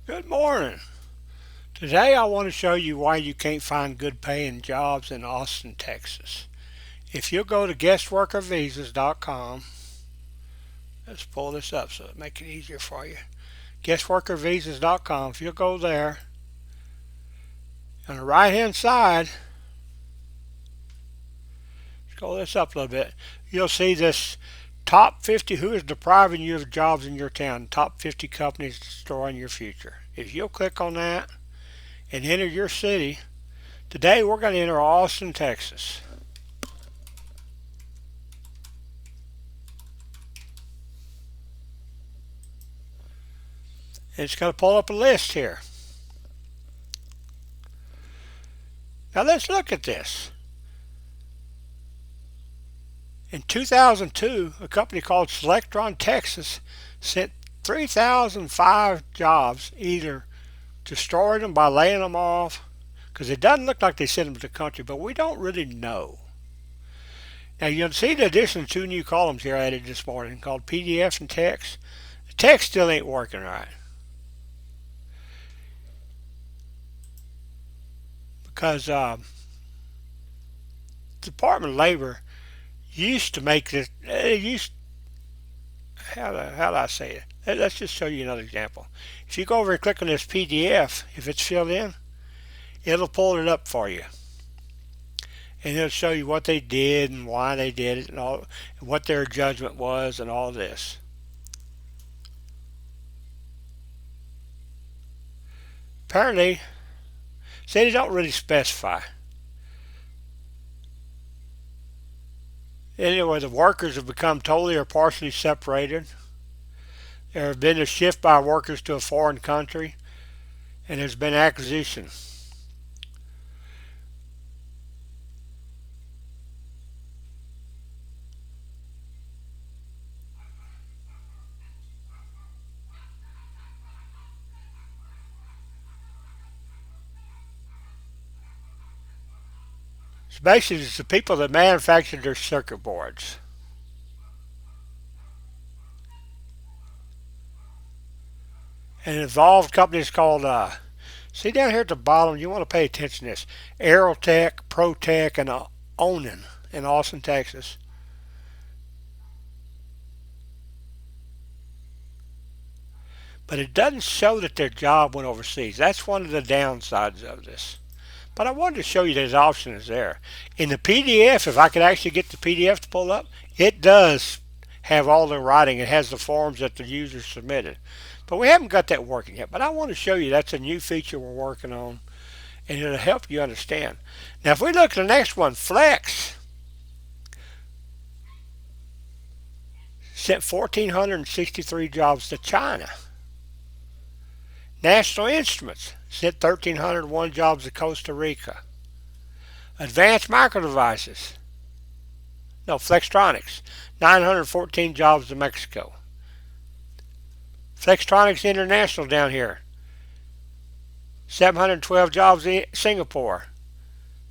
Good morning. Today I want to show you why you can't find good paying jobs in Austin, Texas. If you'll go to guestworkervisas.com, let's pull this up so it make it easier for you. Guestworkervisas.com, if you'll go there, on the right hand side, scroll this up a little bit, you'll see this top 50 who is depriving you of jobs in your town, top 50 companies destroying your future. If you'll click on that and enter your city, today we're going to enter Austin, Texas. And it's going to pull up a list here. Now let's look at this. In 2002, a company called Selectron Texas sent 3,005 jobs, either destroyed them by laying them off, because it doesn't look like they sent them to the country, but we don't really know. Now you'll see the addition of two new columns here added this morning called PDF and text. The text still ain't working right because the Department of Labor used to make this. How do I say it? Let's just show you another example. If you go over and click on this PDF, if it's filled in, it'll pull it up for you. And it'll show you what they did and why they did it and all, and what their judgment was and all this. Apparently, say they don't really specify. Anyway, the workers have become totally or partially separated. There have been a shift by workers to a foreign country, and there's been acquisition. So basically, it's the people that manufactured their circuit boards. And it involved companies called, see down here at the bottom, you want to pay attention to this, Aerotech, Protech, and Onan in Austin, Texas. But it doesn't show that their job went overseas. That's one of the downsides of this. But I wanted to show you that option is there. In the PDF, if I could actually get the PDF to pull up, it does have all the writing. It has the forms that the user submitted. But we haven't got that working yet. But I want to show you that's a new feature we're working on, and it'll help you understand. Now, if we look at the next one, Flex sent 1,463 jobs to China. National Instruments sent 1,301 jobs to Costa Rica. Advanced Micro Devices, no, Flextronics, 914 jobs to Mexico. Flextronics International down here, 712 jobs in Singapore.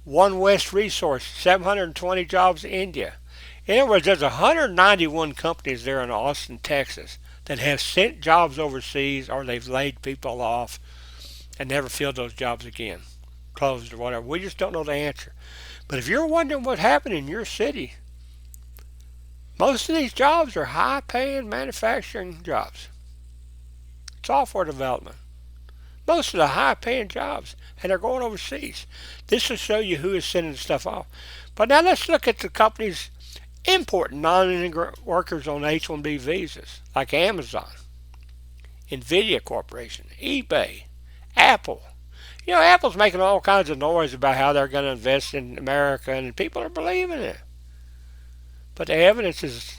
One West Resource, 720 jobs to India. In other words, there's 191 companies there in Austin, Texas that have sent jobs overseas or they've laid people off and never filled those jobs again, closed or whatever. We just don't know the answer. But if you're wondering what happened in your city, most of these jobs are high paying manufacturing jobs, software development. Most of the high paying jobs, and they're going overseas. This will show you who is sending stuff off. But now let's look at the companies importing non-immigrant workers on H-1B visas, like Amazon, Nvidia Corporation, eBay, Apple. You know, Apple's making all kinds of noise about how they're going to invest in America, and people are believing it. But the evidence is,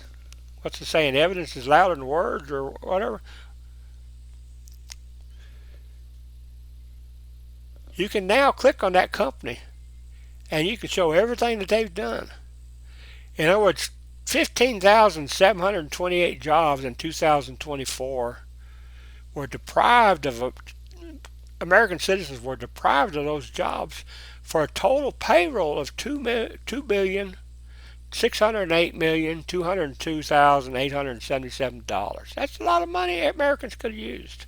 what's the saying? Evidence is louder than words, or whatever. You can now click on that company, and you can show everything that they've done. In other words, 15,728 jobs in 2024 were deprived of American citizens were deprived of those jobs for a total payroll of $2,608,202,877. That's a lot of money Americans could have used.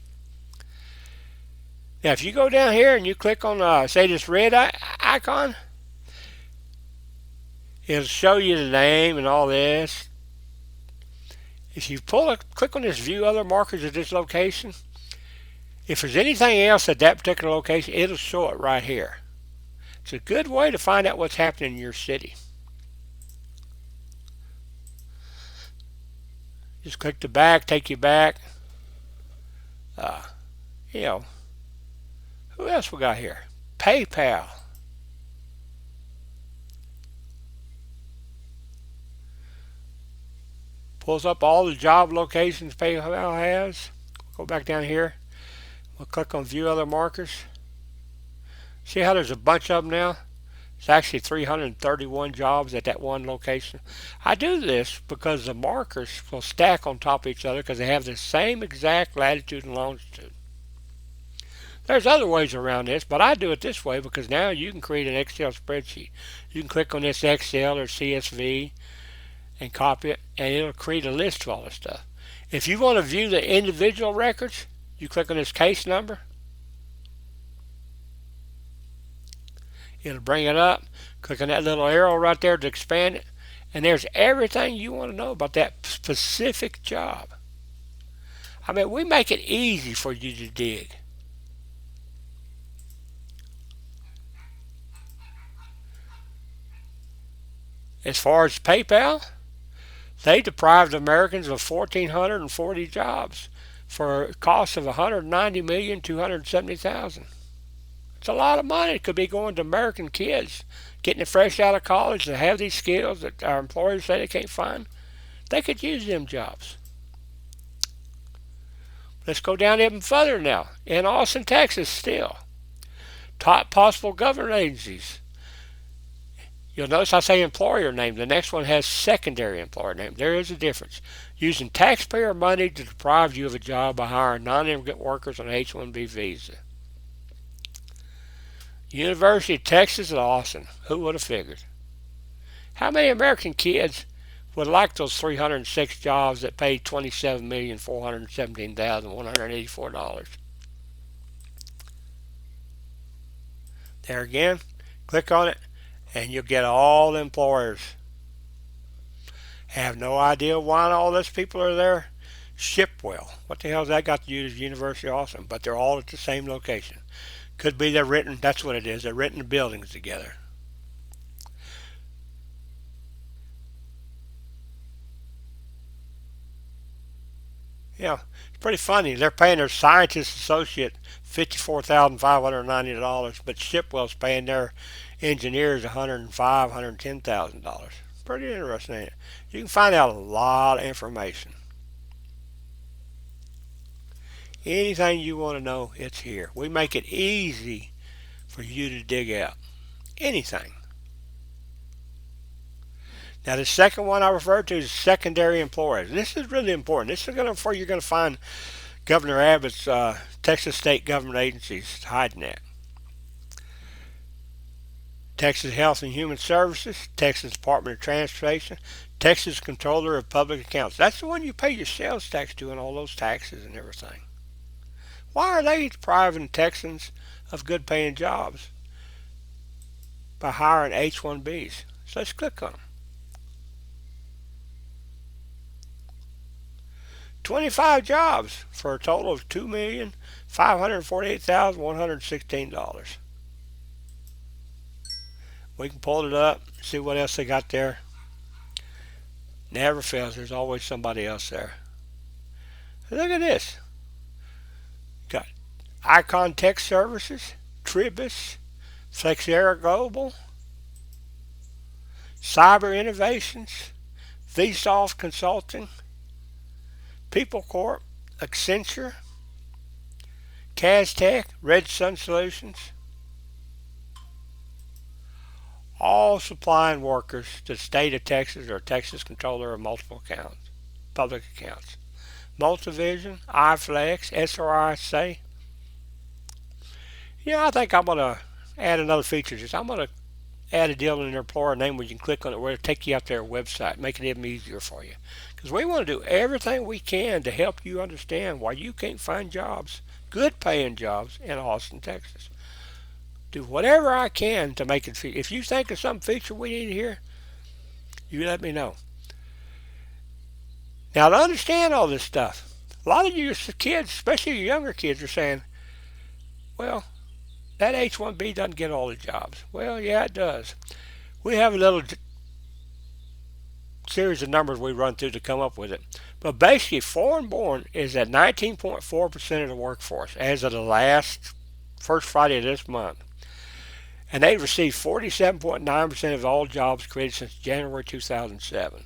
Now, if you go down here and you click on, say, this red icon, it'll show you the name and all this. If you click on this view other markers at this location, if there's anything else at that particular location, it'll show it right here. It's a good way to find out what's happening in your city. Just click the back, take you back. Uh, you know, who else we got here? PayPal. Pulls up all the job locations PayPal has. Go back down here. We'll click on view other markers. See how there's a bunch of them now? It's actually 331 jobs at that one location. I do this because the markers will stack on top of each other because they have the same exact latitude and longitude. There's other ways around this, but I do it this way because now you can create an Excel spreadsheet. You can click on this Excel or CSV and copy it, and it'll create a list of all this stuff. If you want to view the individual records, you click on this case number. It'll bring it up. Click on that little arrow right there to expand it, and there's everything you want to know about that specific job. I mean, we make it easy for you to dig. As far as PayPal, they deprived Americans of 1,440 jobs for a cost of $190,270,000. It's a lot of money. It could be going to American kids getting it fresh out of college to have these skills that our employers say they can't find. They could use them jobs. Let's go down even further now. In Austin, Texas, still. Top possible government agencies. You'll notice I say employer name. The next one has secondary employer name. There is a difference. Using taxpayer money to deprive you of a job by hiring non-immigrant workers on an H-1B visa. University of Texas at Austin. Who would have figured? How many American kids would like those 306 jobs that pay $27,417,184? There again, click on it, and you'll get all the employers. Have no idea why all those people are there. Shipwell. What the hell's that got to do with University of Austin? But they're all at the same location. Could be they're renting. That's what it is. They're renting the buildings together. Yeah, it's pretty funny. They're paying their scientist associate $54,590, but Shipwell's paying their engineers $105,000, $110,000. Pretty interesting, ain't it? You can find out a lot of information. Anything you want to know, it's here. We make it easy for you to dig out. Anything. Now, the second one I referred to is secondary employers. This is really important. This is where you're going to find Governor Abbott's Texas state government agencies hiding at. Texas Health and Human Services, Texas Department of Transportation, Texas Controller of Public Accounts. That's the one you pay your sales tax to and all those taxes and everything. Why are they depriving Texans of good paying jobs? By hiring H-1Bs. So let's click on them. 25 jobs for a total of $2,548,116. We can pull it up, see what else they got there. Never fails. There's always somebody else there. Look at this. Got Icon Tech Services, Tribus, Flexera Global, Cyber Innovations, Vsoft Consulting, People Corp, Accenture, Castech, Red Sun Solutions, all supplying workers to the state of Texas or Texas Controller of multiple accounts, public accounts. Multivision, iFlex, SRIC. I think I'm going to add another feature. I'm going to add a deal in their employer name where you can click on it, where it'll take you out to their website, make it even easier for you. Because we want to do everything we can to help you understand why you can't find jobs, good paying jobs in Austin, Texas. Do whatever I can to make it. If you think of some feature we need here, you let me know. Now, to understand all this stuff, a lot of you kids, especially your younger kids, are saying, well, that H-1B doesn't get all the jobs. Well, yeah, it does. We have a little series of numbers we run through to come up with it. But basically, foreign born is at 19.4% of the workforce as of the last first Friday of this month. And they received 47.9% of all jobs created since January 2007.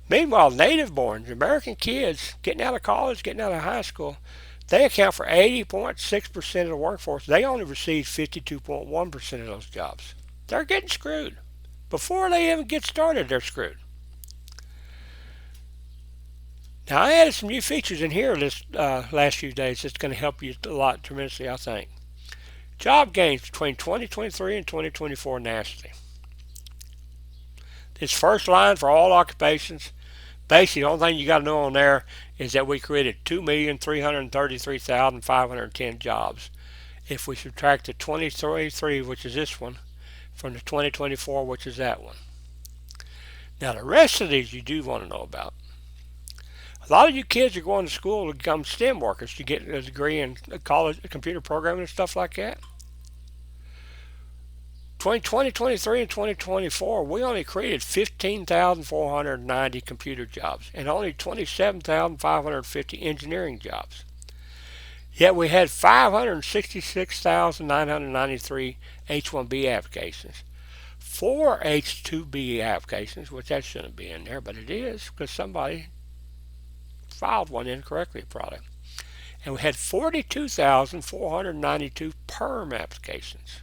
Meanwhile, native borns, American kids getting out of college, getting out of high school, they account for 80.6% of the workforce. They only received 52.1% of those jobs. They're getting screwed. Before they even get started, they're screwed. Now, I added some new features in here this last few days that's going to help you a lot tremendously, I think. Job gains between 2023 and 2024 nationally. This first line for all occupations. Basically, the only thing you got to know on there is that we created 2,333,510 jobs. If we subtract the 2023, which is this one, from the 2024, which is that one. Now, the rest of these you do want to know about. A lot of you kids are going to school to become STEM workers to get a degree in college, computer programming and stuff like that. Between 2023 and 2024, we only created 15,490 computer jobs and only 27,550 engineering jobs. Yet we had 566,993 H-1B applications, 4 H-2B applications, which that shouldn't be in there, but it is because somebody filed one incorrectly, probably. And we had 42,492 perm applications.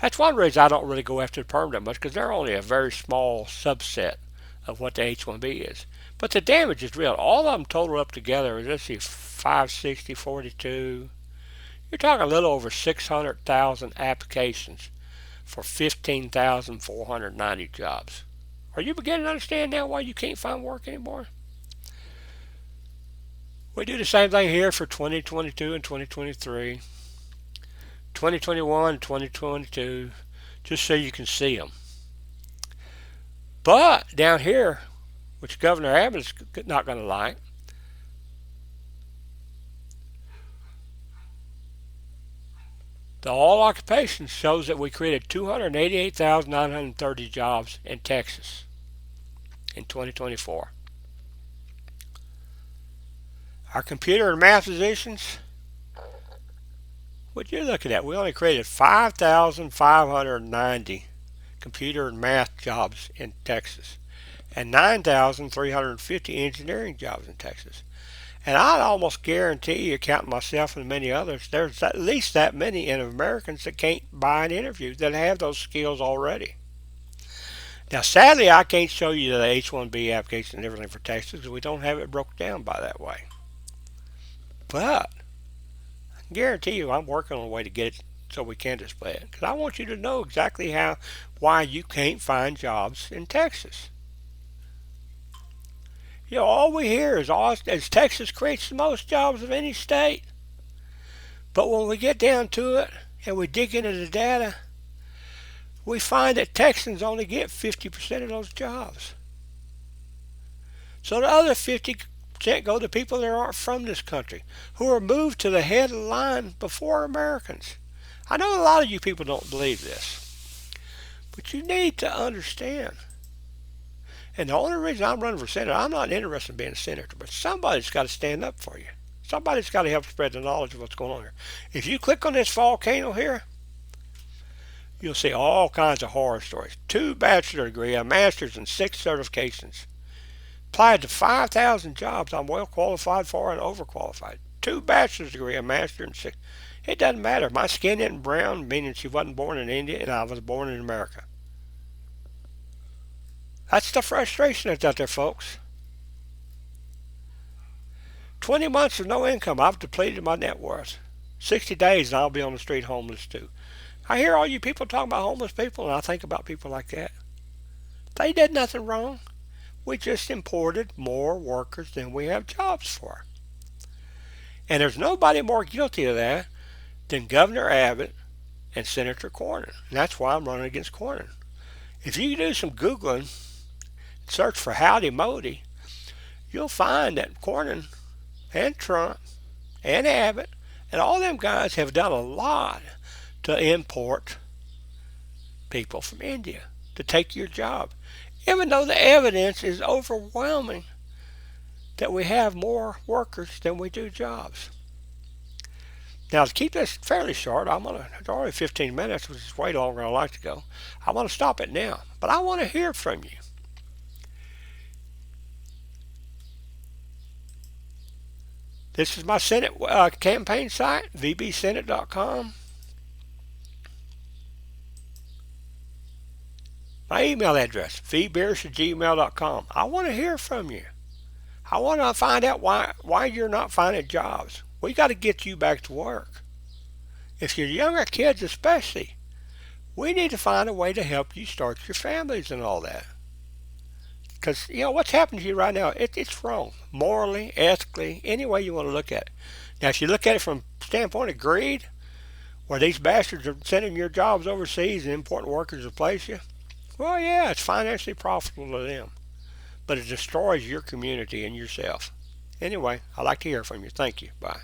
That's one reason I don't really go after the perm that much, because they're only a very small subset of what the H-1B is. But the damage is real. All of them total up together, let's see, 560, 42. You're talking a little over 600,000 applications for 15,490 jobs. Are you beginning to understand now why you can't find work anymore? We do the same thing here for 2022 and 2023. 2021 and 2022, just so you can see them. But down here, which Governor Abbott's not going to like, the all occupations shows that we created 288,930 jobs in Texas in 2024. Our computer and math positions, what you're looking at, we only created 5,590 computer and math jobs in Texas and 9,350 engineering jobs in Texas. And I'd almost guarantee you, counting myself and many others, there's at least that many in Americans that can't buy an interview that have those skills already. Now, sadly, I can't show you the H-1B application and everything for Texas because we don't have it broken down by that way. But I can guarantee you I'm working on a way to get it so we can display it, because I want you to know exactly why you can't find jobs in Texas. You know, all we hear is Texas creates the most jobs of any state. But when we get down to it and we dig into the data, we find that Texans only get 50% of those jobs. So the other 50% go to people that aren't from this country, who are moved to the head of the line before Americans. I know a lot of you people don't believe this, but you need to understand. And the only reason I'm running for senator, I'm not interested in being a senator, but somebody's got to stand up for you. Somebody's got to help spread the knowledge of what's going on here. If you click on this volcano here, you'll see all kinds of horror stories. 2 bachelor's degrees, a master's, and 6 certifications. Applied to 5,000 jobs I'm well qualified for and overqualified. 2 bachelor's degrees, a master's, and 6. It doesn't matter. My skin isn't brown, meaning she wasn't born in India, and I was born in America. That's the frustration that's out there, folks. 20 months of no income. I've depleted my net worth. 60 days and I'll be on the street homeless too. I hear all you people talking about homeless people, and I think about people like that. They did nothing wrong. We just imported more workers than we have jobs for. And there's nobody more guilty of that than Governor Abbott and Senator Cornyn. And that's why I'm running against Cornyn. If you do some Googling, search for Howdy Modi, you'll find that Cornyn and Trump and Abbott and all them guys have done a lot to import people from India to take your job. Even though the evidence is overwhelming that we have more workers than we do jobs. Now, to keep this fairly short, it's already 15 minutes, which is way longer than I like to go. I want to stop it now, but I want to hear from you. This is my Senate campaign site, vbsenate.com. My email address, vbeers@gmail.com. I want to hear from you. I want to find out why you're not finding jobs. We got to get you back to work. If you're younger kids especially, we need to find a way to help you start your families and all that. Because, what's happening to you right now, it's wrong. Morally, ethically, any way you want to look at it. Now, if you look at it from the standpoint of greed, where these bastards are sending your jobs overseas and importing workers to replace you, well, yeah, it's financially profitable to them. But it destroys your community and yourself. Anyway, I'd like to hear from you. Thank you. Bye.